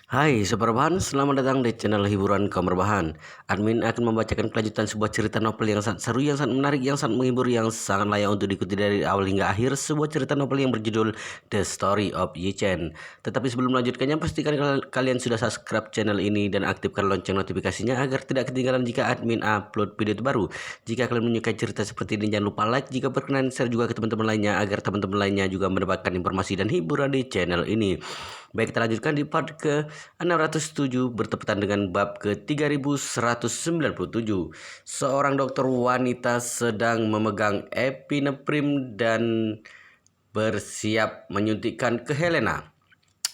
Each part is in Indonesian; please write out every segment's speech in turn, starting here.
Hai Sobat Rebahan, selamat datang di channel hiburan kaum rebahan. Admin akan membacakan kelanjutan sebuah cerita novel yang sangat seru, yang sangat menarik, yang sangat menghibur, yang sangat layak untuk diikuti dari awal hingga akhir. Sebuah cerita novel yang berjudul The Story of Yi Chen. Tetapi sebelum melanjutkannya, pastikan kalian sudah subscribe channel ini dan aktifkan lonceng notifikasinya agar tidak ketinggalan jika admin upload video terbaru. Jika kalian menyukai cerita seperti ini, jangan lupa like, jika berkenan share juga ke teman-teman lainnya agar teman-teman lainnya juga mendapatkan informasi dan hiburan di channel ini. Baik, kita lanjutkan di part ke-607 bertepatan dengan bab ke-3197. Seorang dokter wanita sedang memegang epinephrine dan bersiap menyuntikkan ke Helena.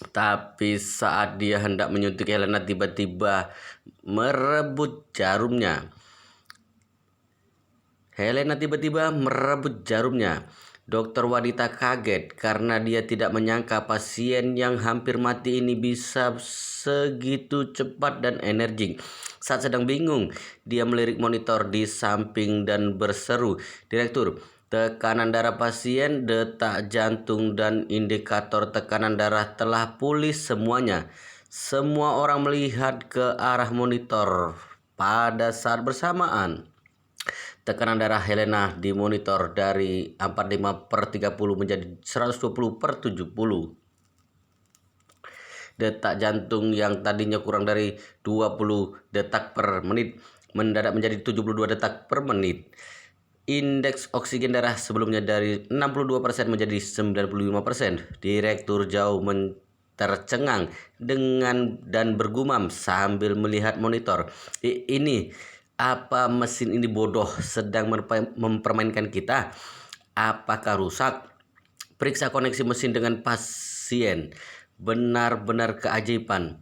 Tapi saat dia hendak menyuntik Helena, tiba-tiba merebut jarumnya. Helena tiba-tiba merebut jarumnya. Dokter wanita kaget karena dia tidak menyangka pasien yang hampir mati ini bisa segitu cepat dan energik. Saat sedang bingung, dia melirik monitor di samping dan berseru, "Direktur, tekanan darah pasien, detak jantung, dan indikator tekanan darah telah pulih semuanya." Semua orang melihat ke arah monitor pada saat bersamaan. Tekanan darah Helena di monitor dari 45/30 menjadi 120/70. Detak jantung yang tadinya kurang dari 20 detak per menit mendadak menjadi 72 detak per menit. Indeks oksigen darah sebelumnya dari 62% menjadi 95%. Direktur Zhao tercengang dan bergumam sambil melihat monitor. Ini apa mesin ini bodoh, sedang mempermainkan kita? Apakah rusak? Periksa koneksi mesin dengan pasien. Benar-benar keajaiban.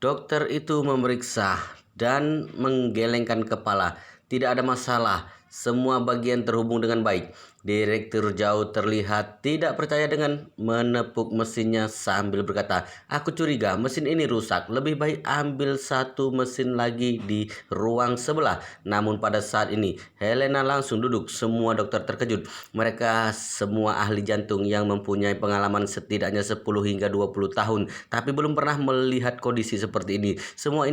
Dokter itu memeriksa dan menggelengkan kepala. Tidak ada masalah, semua bagian terhubung dengan baik. Direktur Zhao terlihat tidak percaya dengan menepuk mesinnya sambil berkata, "Aku curiga mesin ini rusak. Lebih baik ambil satu mesin lagi di ruang sebelah." Namun pada saat ini, Helena langsung duduk. Semua dokter terkejut. Mereka semua ahli jantung yang mempunyai pengalaman setidaknya 10 hingga 20 tahun, tapi belum pernah melihat kondisi seperti ini. Semua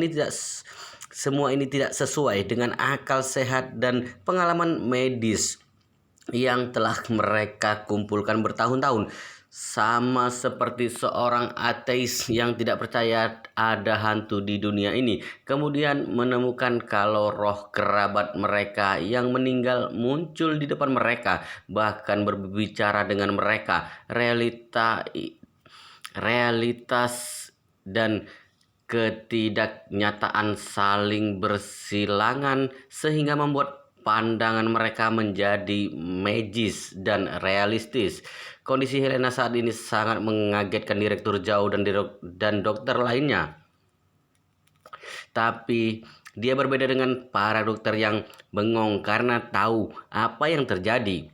ini tidak sesuai dengan akal sehat dan pengalaman medis yang telah mereka kumpulkan bertahun-tahun. Sama seperti seorang ateis yang tidak percaya ada hantu di dunia ini, kemudian menemukan kalau roh kerabat mereka yang meninggal muncul di depan mereka, bahkan berbicara dengan mereka. Realitas dan ketidaknyataan saling bersilangan sehingga membuat pandangan mereka menjadi magis dan realistis. Kondisi Helena saat ini sangat mengagetkan Direktur Zhao dan dokter lainnya. Tapi dia berbeda dengan para dokter yang bengong karena tahu apa yang terjadi.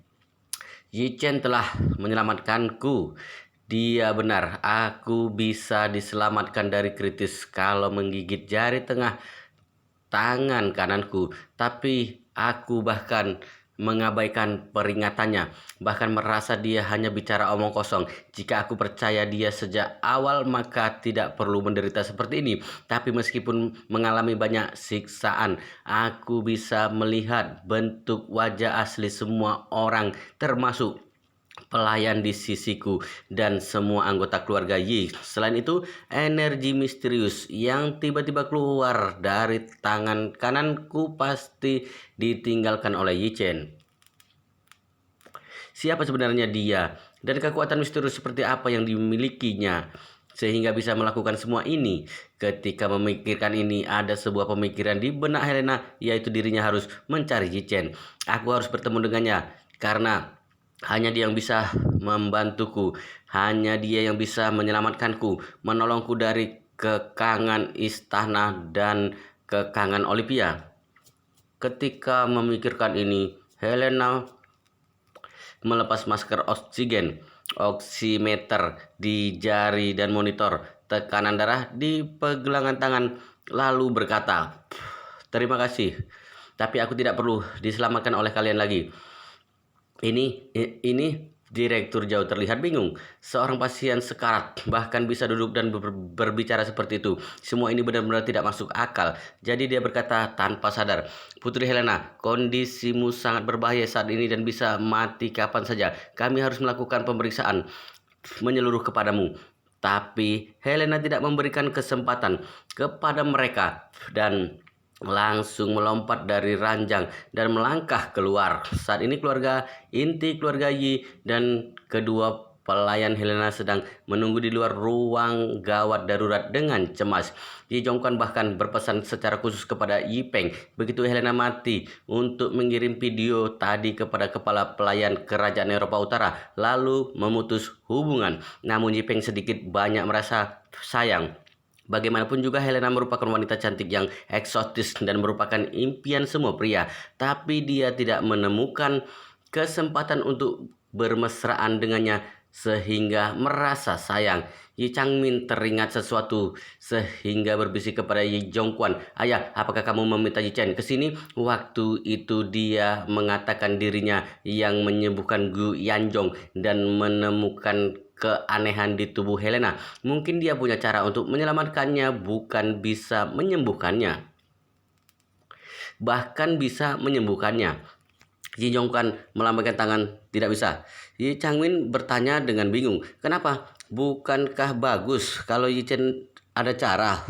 Yi Chen telah menyelamatkanku. Dia benar, aku bisa diselamatkan dari kritis kalau menggigit jari tengah tangan kananku. Tapi aku bahkan mengabaikan peringatannya, bahkan merasa dia hanya bicara omong kosong. Jika aku percaya dia sejak awal, maka tidak perlu menderita seperti ini. Tapi meskipun mengalami banyak siksaan, aku bisa melihat bentuk wajah asli semua orang, termasuk pelayan di sisiku dan semua anggota keluarga Yi. Selain itu, energi misterius yang tiba-tiba keluar dari tangan kananku pasti ditinggalkan oleh Yi Chen. Siapa sebenarnya dia dan kekuatan misterius seperti apa yang dimilikinya sehingga bisa melakukan semua ini? Ketika memikirkan ini, ada sebuah pemikiran di benak Helena, yaitu dirinya harus mencari Yi Chen. Aku harus bertemu dengannya karena hanya dia yang bisa membantuku, hanya dia yang bisa menyelamatkanku, menolongku dari kekangan istana dan kekangan Olympia. Ketika memikirkan ini, Helena melepas masker oximeter di jari dan monitor tekanan darah di pergelangan tangan, lalu berkata, "Terima kasih, tapi aku tidak perlu diselamatkan oleh kalian lagi. Ini Direktur jauh terlihat bingung. Seorang pasien sekarat bahkan bisa duduk dan berbicara seperti itu. Semua ini benar-benar tidak masuk akal. Jadi dia berkata tanpa sadar, "Putri Helena, kondisimu sangat berbahaya saat ini dan bisa mati kapan saja. Kami harus melakukan pemeriksaan menyeluruh kepadamu." Tapi Helena tidak memberikan kesempatan kepada mereka dan langsung melompat dari ranjang dan melangkah keluar. Saat ini keluarga inti keluarga Yi dan kedua pelayan Helena sedang menunggu di luar ruang gawat darurat dengan cemas. Yi Jongkwan bahkan berpesan secara khusus kepada Yi Peng begitu Helena mati untuk mengirim video tadi kepada kepala pelayan kerajaan Eropa Utara lalu memutus hubungan. Namun Yi Peng sedikit banyak merasa sayang. Bagaimanapun juga Helena merupakan wanita cantik yang eksotis dan merupakan impian semua pria. Tapi dia tidak menemukan kesempatan untuk bermesraan dengannya sehingga merasa sayang. Yi Changmin teringat sesuatu sehingga berbisik kepada Yi Jongkwan, "Ayah, apakah kamu meminta Yi Chen ke sini?" Waktu itu dia mengatakan dirinya yang menyembuhkan Gu Yanjong dan menemukan keanehan di tubuh Helena. Mungkin dia punya cara untuk menyelamatkannya, bukan bisa menyembuhkannya. Bahkan bisa menyembuhkannya. Ji Jongkan melambaikan tangan, "Tidak bisa." Yi Changmin bertanya dengan bingung, "Kenapa? Bukankah bagus kalau Yi Chen ada cara?"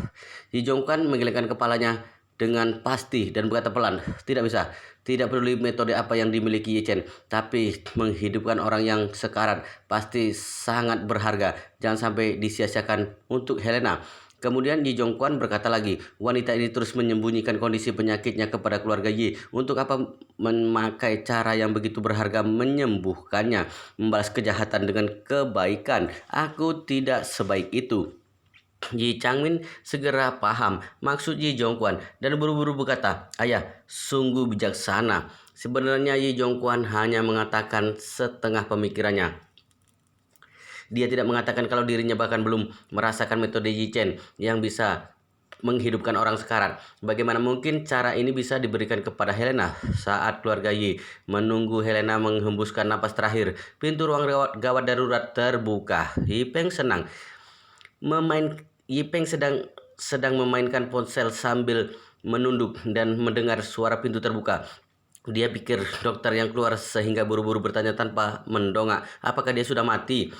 Yi Jongkan menggelengkan kepalanya dengan pasti dan berkata pelan, "Tidak bisa. Tidak peduli metode apa yang dimiliki Yi Chen, tapi menghidupkan orang yang sekarat pasti sangat berharga. Jangan sampai disia-siakan untuk Helena." Kemudian Yi Jongkwan berkata lagi, "Wanita ini terus menyembunyikan kondisi penyakitnya kepada keluarga Yi. Untuk apa memakai cara yang begitu berharga menyembuhkannya, membalas kejahatan dengan kebaikan? Aku tidak sebaik itu." Yi Changmin segera paham maksud Yi Jongkwan dan buru-buru berkata, "Ayah, sungguh bijaksana." Sebenarnya Yi Jongkwan hanya mengatakan setengah pemikirannya. Dia tidak mengatakan kalau dirinya bahkan belum merasakan metode Yi Chen yang bisa menghidupkan orang sekarat. Bagaimana mungkin cara ini bisa diberikan kepada Helena? Saat keluarga Yi menunggu Helena menghembuskan napas terakhir, pintu ruang gawat darurat terbuka. Yi Peng senang. Yi Peng sedang memainkan ponsel sambil menunduk dan mendengar suara pintu terbuka. Dia pikir dokter yang keluar sehingga buru-buru bertanya tanpa mendongak, "Apakah dia sudah mati?"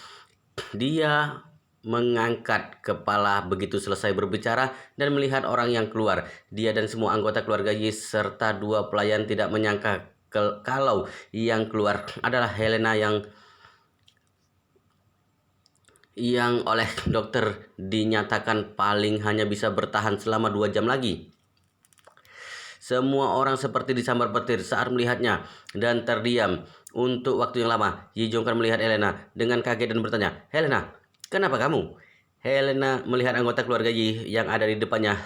Dia mengangkat kepala begitu selesai berbicara dan melihat orang yang keluar. Dia dan semua anggota keluarga Yi serta dua pelayan tidak menyangka kalau yang keluar adalah Helena yang oleh dokter dinyatakan paling hanya bisa bertahan selama 2 jam lagi. Semua orang seperti disambar petir saat melihatnya dan terdiam untuk waktu yang lama. Yi Jongkan melihat Helena dengan kaget dan bertanya, "Helena, kenapa kamu?" Helena melihat anggota keluarga Yi yang ada di depannya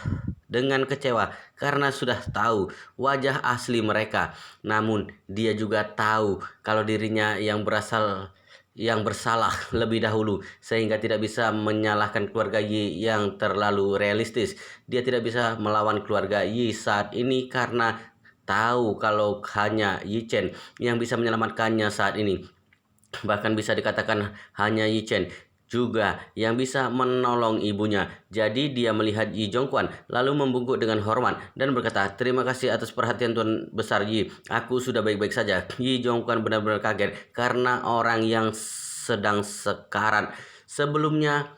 dengan kecewa karena sudah tahu wajah asli mereka. Namun dia juga tahu kalau dirinya yang bersalah lebih dahulu sehingga tidak bisa menyalahkan keluarga Yi yang terlalu realistis. Dia tidak bisa melawan keluarga Yi saat ini karena tahu kalau hanya Yi Chen yang bisa menyelamatkannya saat ini. Bahkan bisa dikatakan hanya Yi Chen juga yang bisa menolong ibunya. Jadi dia melihat Yi Jongkwan lalu membungkuk dengan hormat dan berkata, "Terima kasih atas perhatian Tuan Besar Yi. Aku sudah baik-baik saja." Yi Jongkwan benar-benar kaget karena orang yang sedang sekarat sebelumnya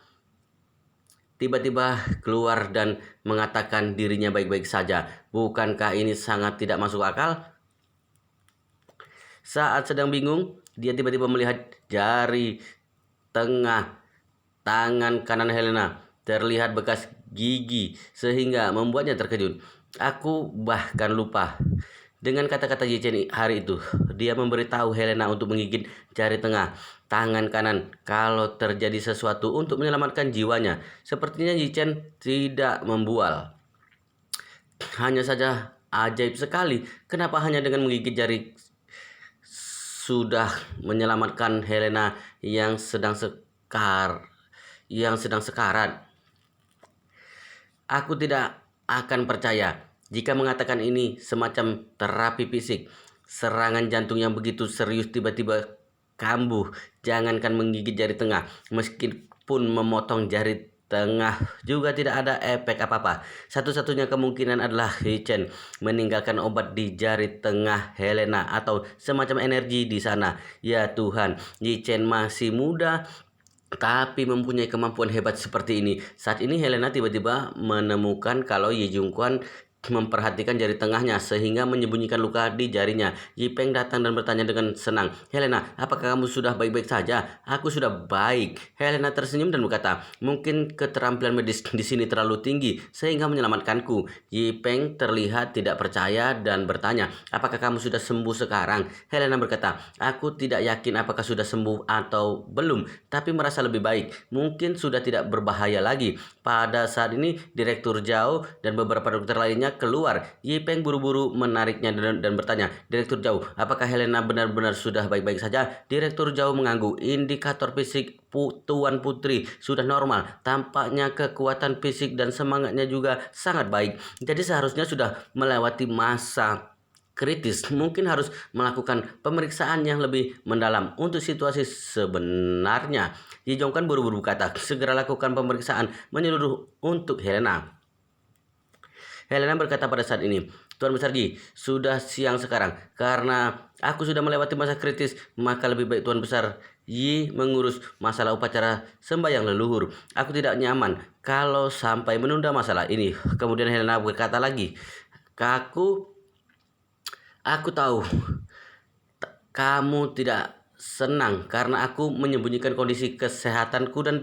tiba-tiba keluar dan mengatakan dirinya baik-baik saja. Bukankah ini sangat tidak masuk akal? Saat sedang bingung, dia tiba-tiba melihat jari tengah tangan kanan Helena terlihat bekas gigi sehingga membuatnya terkejut. "Aku bahkan lupa." Dengan kata-kata Yi Chen hari itu, dia memberitahu Helena untuk menggigit jari tengah tangan kanan kalau terjadi sesuatu untuk menyelamatkan jiwanya. Sepertinya Yi Chen tidak membual. Hanya saja ajaib sekali, kenapa hanya dengan menggigit jari sudah menyelamatkan Helena yang sedang sekarat. Aku tidak akan percaya jika mengatakan ini semacam terapi fisik. Serangan jantung yang begitu serius tiba-tiba kambuh. Jangankan menggigit jari tengah, meskipun memotong jari tengah juga tidak ada efek apa-apa. Satu-satunya kemungkinan adalah Hichen meninggalkan obat di jari tengah Helena atau semacam energi di sana. Ya Tuhan, Hichen masih muda tapi mempunyai kemampuan hebat seperti ini. Saat ini Helena tiba-tiba menemukan kalau Ye Jungkwan memperhatikan jari tengahnya sehingga menyembunyikan luka di jarinya. Yi Peng datang dan bertanya dengan senang, "Helena, apakah kamu sudah baik-baik saja?" "Aku sudah baik." Helena tersenyum dan berkata, "Mungkin keterampilan medis di sini terlalu tinggi sehingga menyelamatkanku." Yi Peng terlihat tidak percaya dan bertanya, "Apakah kamu sudah sembuh sekarang?" Helena berkata, "Aku tidak yakin apakah sudah sembuh atau belum, tapi merasa lebih baik. Mungkin sudah tidak berbahaya lagi." Pada saat ini, Direktur Zhao dan beberapa dokter lainnya keluar. Yi Peng buru-buru menariknya dan bertanya, "Direktur Zhao, apakah Helena benar-benar sudah baik-baik saja?" Direktur Zhao mengangguk. Indikator fisik Tuan Putri sudah normal. Tampaknya kekuatan fisik dan semangatnya juga sangat baik. Jadi seharusnya sudah melewati masa kritis. Mungkin harus melakukan pemeriksaan yang lebih mendalam untuk situasi sebenarnya. Yi Jongkan buru-buru berkata, "Segera lakukan pemeriksaan menyeluruh untuk Helena." Helena berkata pada saat ini, "Tuan Besar Yi, sudah siang sekarang. Karena aku sudah melewati masa kritis, maka lebih baik Tuan Besar Yi mengurus masalah upacara sembahyang leluhur. Aku tidak nyaman kalau sampai menunda masalah ini." Kemudian Helena berkata lagi, "Aku tahu kamu tidak senang karena aku menyembunyikan kondisi kesehatanku dan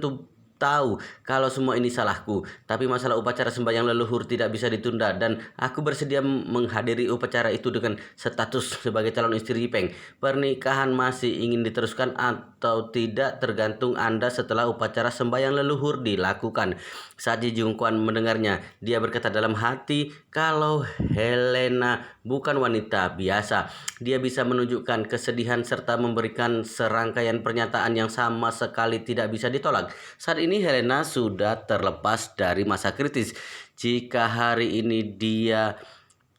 tahu kalau semua ini salahku. Tapi masalah upacara sembahyang leluhur tidak bisa ditunda dan aku bersedia menghadiri upacara itu dengan status sebagai calon istri Yipeng. Pernikahan masih ingin diteruskan atau tidak tergantung Anda setelah upacara sembahyang leluhur dilakukan." Saat Ji Jungkwan mendengarnya, dia berkata dalam hati kalau Helena bukan wanita biasa. Dia bisa menunjukkan kesedihan serta memberikan serangkaian pernyataan yang sama sekali tidak bisa ditolak. Saat ini Helena sudah terlepas dari masa kritis. Jika hari ini dia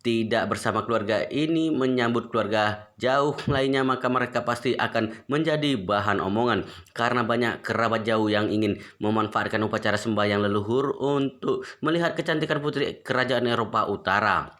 tidak bersama keluarga ini menyambut keluarga jauh lainnya, maka mereka pasti akan menjadi bahan omongan karena banyak kerabat jauh yang ingin memanfaatkan upacara sembahyang leluhur untuk melihat kecantikan putri kerajaan Eropa Utara.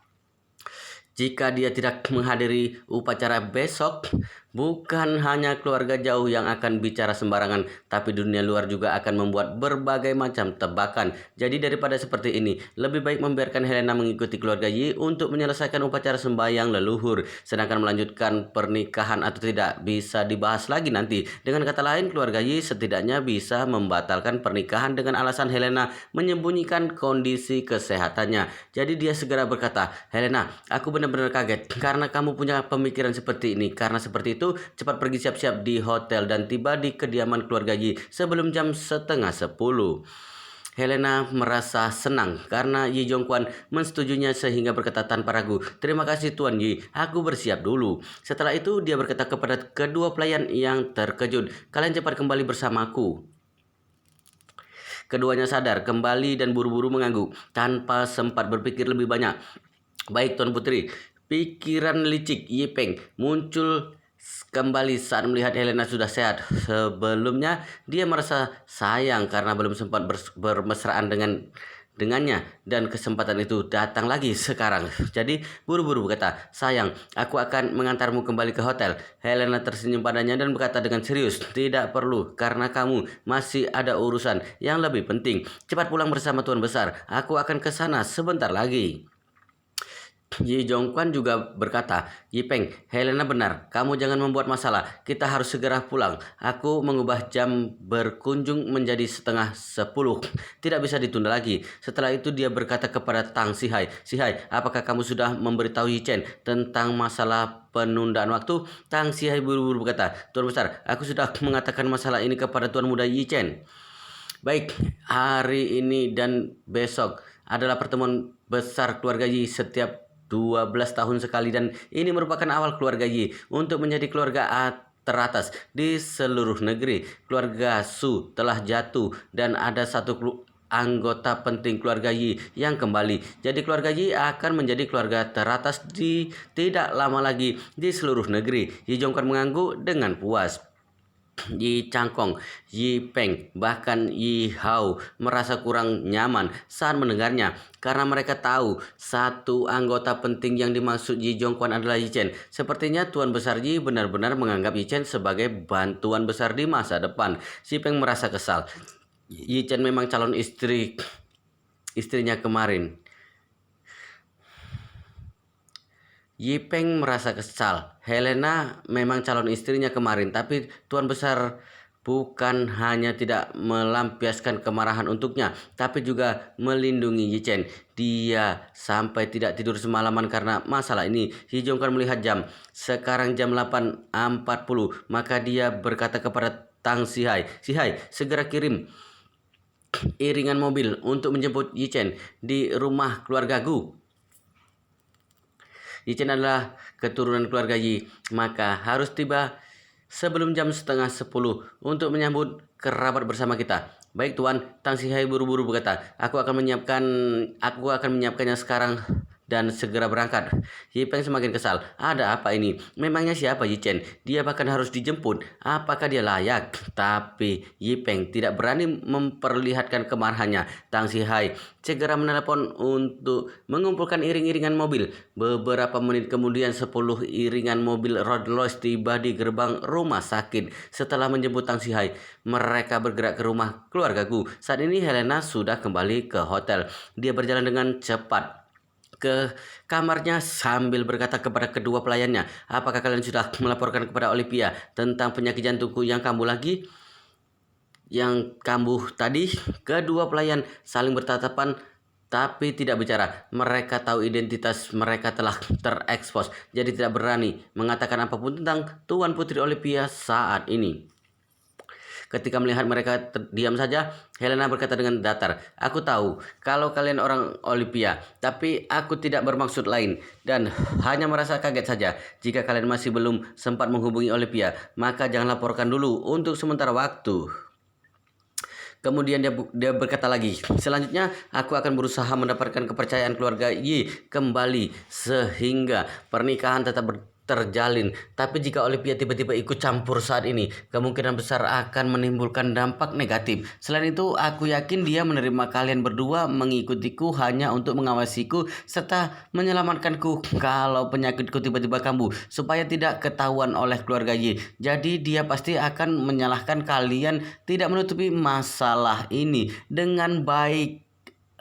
Jika dia tidak menghadiri upacara besok, bukan hanya keluarga jauh yang akan bicara sembarangan, tapi dunia luar juga akan membuat berbagai macam tebakan. Jadi daripada seperti ini, lebih baik membiarkan Helena mengikuti keluarga Yi untuk menyelesaikan upacara sembahyang leluhur. Sedangkan melanjutkan pernikahan atau tidak bisa dibahas lagi nanti. Dengan kata lain, keluarga Yi setidaknya bisa membatalkan pernikahan dengan alasan Helena menyembunyikan kondisi kesehatannya. Jadi dia segera berkata, "Helena, aku benar-benar kaget karena kamu punya pemikiran seperti ini. Karena seperti itu, cepat pergi siap-siap di hotel dan tiba di kediaman keluarga Yi sebelum jam 9:30. Helena merasa senang karena Yi Jongkwan mensetujuinya sehingga berkata tanpa ragu, "Terima kasih Tuan Yi, aku bersiap dulu." Setelah itu dia berkata kepada kedua pelayan yang terkejut, "Kalian cepat kembali bersamaku." Keduanya sadar kembali dan buru-buru mengangguk tanpa sempat berpikir lebih banyak. "Baik Tuan Putri." Pikiran licik Yipeng muncul kembali saat melihat Helena sudah sehat. Sebelumnya dia merasa sayang karena belum sempat bermesraan dengannya dan kesempatan itu datang lagi sekarang. Jadi buru-buru berkata, "Sayang, aku akan mengantarmu kembali ke hotel." Helena tersenyum padanya dan berkata dengan serius, "Tidak perlu karena kamu masih ada urusan yang lebih penting. Cepat pulang bersama Tuan Besar. Aku akan ke sana sebentar lagi." Yi Jongkwan juga berkata, "Yipeng, Helena benar. Kamu jangan membuat masalah. Kita harus segera pulang. Aku mengubah jam berkunjung menjadi 9:30. Tidak bisa ditunda lagi." Setelah itu dia berkata kepada Tang Sihai, "Sihai, apakah kamu sudah memberitahu Yi Chen tentang masalah penundaan waktu?" Tang Sihai buru-buru berkata, "Tuan Besar, aku sudah mengatakan masalah ini kepada Tuan Muda Yi Chen." "Baik, hari ini dan besok adalah pertemuan besar keluarga Yi setiap 12 tahun sekali dan ini merupakan awal keluarga Yi untuk menjadi keluarga teratas di seluruh negeri. Keluarga Su telah jatuh dan ada satu anggota penting keluarga Yi yang kembali. Jadi keluarga Yi akan menjadi keluarga teratas di tidak lama lagi di seluruh negeri." Yi Jongkwan mengangguk dengan puas. Yi Changkong, Yi Peng, bahkan Yi Hao merasa kurang nyaman saat mendengarnya karena mereka tahu satu anggota penting yang dimaksud Yi Zhongquan adalah Yi Chen. Sepertinya Tuan Besar Yi benar-benar menganggap Yi Chen sebagai bantuan besar di masa depan. Si Peng merasa kesal. Yi Chen memang calon istrinya kemarin. Yi Peng merasa kesal. Helena memang calon istrinya kemarin, tapi Tuan Besar bukan hanya tidak melampiaskan kemarahan untuknya, tapi juga melindungi Yi Chen. Dia sampai tidak tidur semalaman karena masalah ini. Yi Zhongquan melihat jam. Sekarang jam 8.40. Maka dia berkata kepada Tang Sihai, "Sihai, segera kirim iringan mobil untuk menjemput Yi Chen di rumah keluarga Gu." Yi Chen adalah keturunan keluarga Yi, maka harus tiba sebelum jam 9:30 untuk menyambut kerabat bersama kita. Baik tuan, Tang Sihai buru-buru berkata, aku akan menyiapkannya sekarang dan segera berangkat. Yi Peng semakin kesal. Ada apa ini? Memangnya siapa Yi Chen? Dia bahkan harus dijemput. Apakah dia layak? Tapi Yi Peng tidak berani memperlihatkan kemarahannya. Tang Sihai segera menelepon untuk mengumpulkan iring-iringan mobil. Beberapa menit kemudian 10 iringan mobil Rolls Royce tiba di gerbang rumah sakit. Setelah menjemput Tang Sihai, mereka bergerak ke rumah keluarga Gu. Saat ini Helena sudah kembali ke hotel. Dia berjalan dengan cepat ke kamarnya sambil berkata kepada kedua pelayannya, apakah kalian sudah melaporkan kepada Olivia tentang penyakit jantungku yang kambuh tadi? Kedua pelayan saling bertatapan tapi tidak bicara. Mereka tahu identitas mereka telah terekspos, jadi tidak berani mengatakan apapun tentang Tuan Putri Olivia saat ini. Ketika melihat mereka diam saja, Helena berkata dengan datar, aku tahu kalau kalian orang Olivia, tapi aku tidak bermaksud lain dan hanya merasa kaget saja. Jika kalian masih belum sempat menghubungi Olivia, maka jangan laporkan dulu untuk sementara waktu. Kemudian dia berkata lagi, selanjutnya aku akan berusaha mendapatkan kepercayaan keluarga Yi kembali sehingga pernikahan tetap terjalin. Tapi jika Olivia tiba-tiba ikut campur saat ini, kemungkinan besar akan menimbulkan dampak negatif. Selain itu, aku yakin dia menerima kalian berdua mengikutiku hanya untuk mengawasiku serta menyelamatkanku kalau penyakitku tiba-tiba kambuh, supaya tidak ketahuan oleh keluarga Yi. Jadi dia pasti akan menyalahkan kalian tidak menutupi masalah ini dengan baik.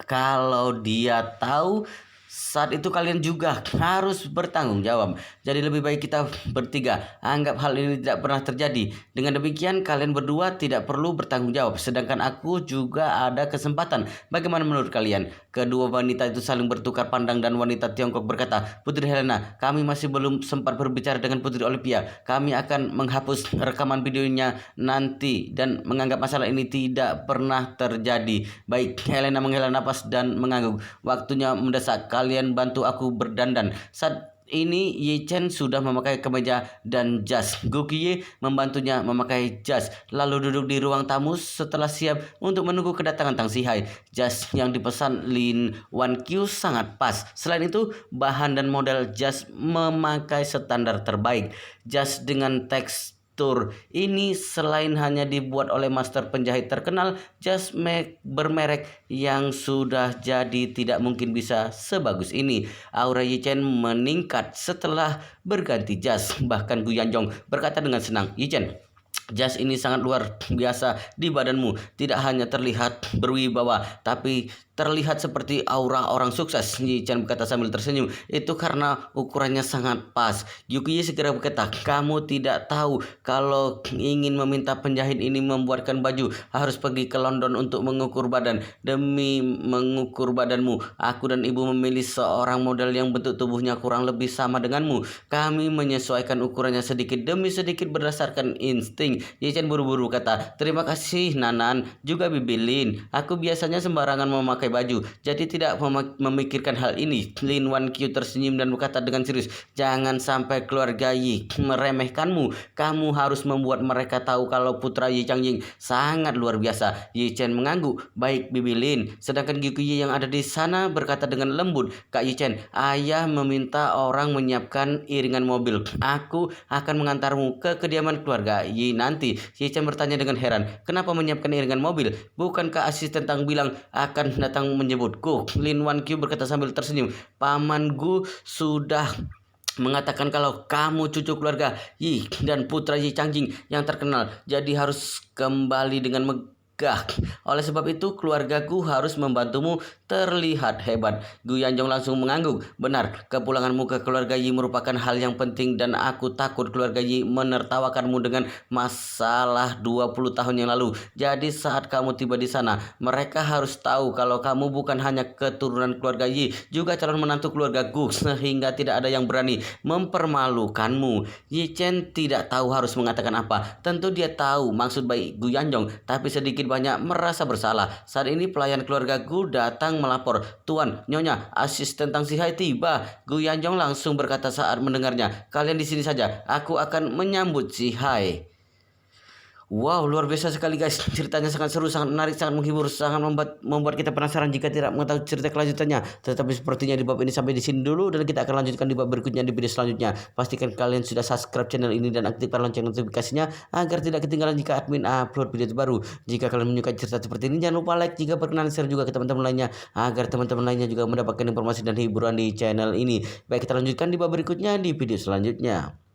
Kalau dia tahu, saat itu kalian juga harus bertanggung jawab. Jadi lebih baik kita bertiga anggap hal ini tidak pernah terjadi. Dengan demikian kalian berdua tidak perlu bertanggung jawab. Sedangkan aku juga ada kesempatan. Bagaimana menurut kalian? Kedua wanita itu saling bertukar pandang dan wanita Tiongkok berkata, Putri Helena, kami masih belum sempat berbicara dengan Putri Olivia. Kami akan menghapus rekaman videonya nanti dan menganggap masalah ini tidak pernah terjadi. Baik, Helena menghela napas dan mengangguk. Waktunya mendesak. Kalian bantu aku berdandan. Saat ini Yi Chen sudah memakai kemeja dan jas. Gu Qiye membantunya memakai jas, lalu duduk di ruang tamu setelah siap untuk menunggu kedatangan Tang Sihai. Jas yang dipesan Lin Wan Qiu sangat pas. Selain itu, bahan dan model jas memakai standar terbaik. Jas dengan tekstur ini selain hanya dibuat oleh master penjahit terkenal, jas bermerek yang sudah jadi tidak mungkin bisa sebagus ini. Aura Yi Chen meningkat setelah berganti jas. Bahkan Gu Yanzhong berkata dengan senang, Yi Chen, jas ini sangat luar biasa di badanmu. Tidak hanya terlihat berwibawa, tapi terlihat seperti aura orang sukses. Yi Chen berkata sambil tersenyum. Itu karena ukurannya sangat pas. Yuki segera berkata, kamu tidak tahu kalau ingin meminta penjahit ini membuatkan baju, harus pergi ke London untuk mengukur badan. Demi mengukur badanmu, aku dan ibu memilih seorang model yang bentuk tubuhnya kurang lebih sama denganmu. Kami menyesuaikan ukurannya sedikit demi sedikit berdasarkan insting. Yi Chen buru-buru kata, terima kasih Nanan, juga Bibi Lin. Aku biasanya sembarangan memakai baju, jadi tidak memikirkan hal ini. Lin Wan Qiu tersenyum dan berkata dengan serius, jangan sampai keluarga Yi meremehkanmu. Kamu harus membuat mereka tahu kalau putra Yi Changying sangat luar biasa. Yi Chen mengangguk. Baik Bibi Lin. Sedangkan Gu Qiye yang ada di sana berkata dengan lembut, Kak Yi Chen, ayah meminta orang menyiapkan iringan mobil. Aku akan mengantarmu ke kediaman keluarga Yi nanti. nanti? Yi-chan bertanya dengan heran. Kenapa menyiapkan iringan mobil? Bukankah asisten Tang bilang akan datang menjemputku? Lin Wan Qiu berkata sambil tersenyum. Paman Gu sudah mengatakan kalau kamu cucu keluarga Yi dan putra Yi Changjing yang terkenal, jadi harus kembali dengan megah. Oleh sebab itu keluargaku harus membantumu terlihat hebat. Gu Yanjong langsung mengangguk. Benar, kepulanganmu ke keluarga Yi merupakan hal yang penting dan aku takut keluarga Yi menertawakanmu dengan masalah 20 tahun yang lalu. Jadi saat kamu tiba di sana, mereka harus tahu kalau kamu bukan hanya keturunan keluarga Yi, juga calon menantu keluarga Gu, sehingga tidak ada yang berani mempermalukanmu. Yi Chen tidak tahu harus mengatakan apa. Tentu dia tahu maksud baik Gu Yanjong, tapi sedikit banyak merasa bersalah. Saat ini pelayan keluarga Gu datang melapor. Tuan, Nyonya, asisten Tang Sihai tiba. Gu Yanjong langsung berkata saat mendengarnya. Kalian di sini saja, aku akan menyambut Sihai. Wow, luar biasa sekali guys. Ceritanya sangat seru, sangat menarik, sangat menghibur, sangat membuat kita penasaran jika tidak mengetahui cerita kelanjutannya. Tetapi sepertinya di bab ini sampai di sini dulu dan kita akan lanjutkan di bab berikutnya di video selanjutnya. Pastikan kalian sudah subscribe channel ini dan aktifkan lonceng notifikasinya agar tidak ketinggalan jika admin upload video terbaru. Jika kalian menyukai cerita seperti ini, jangan lupa like, jika berkenan share juga ke teman-teman lainnya agar teman-teman lainnya juga mendapatkan informasi dan hiburan di channel ini. Baik, kita lanjutkan di bab berikutnya di video selanjutnya.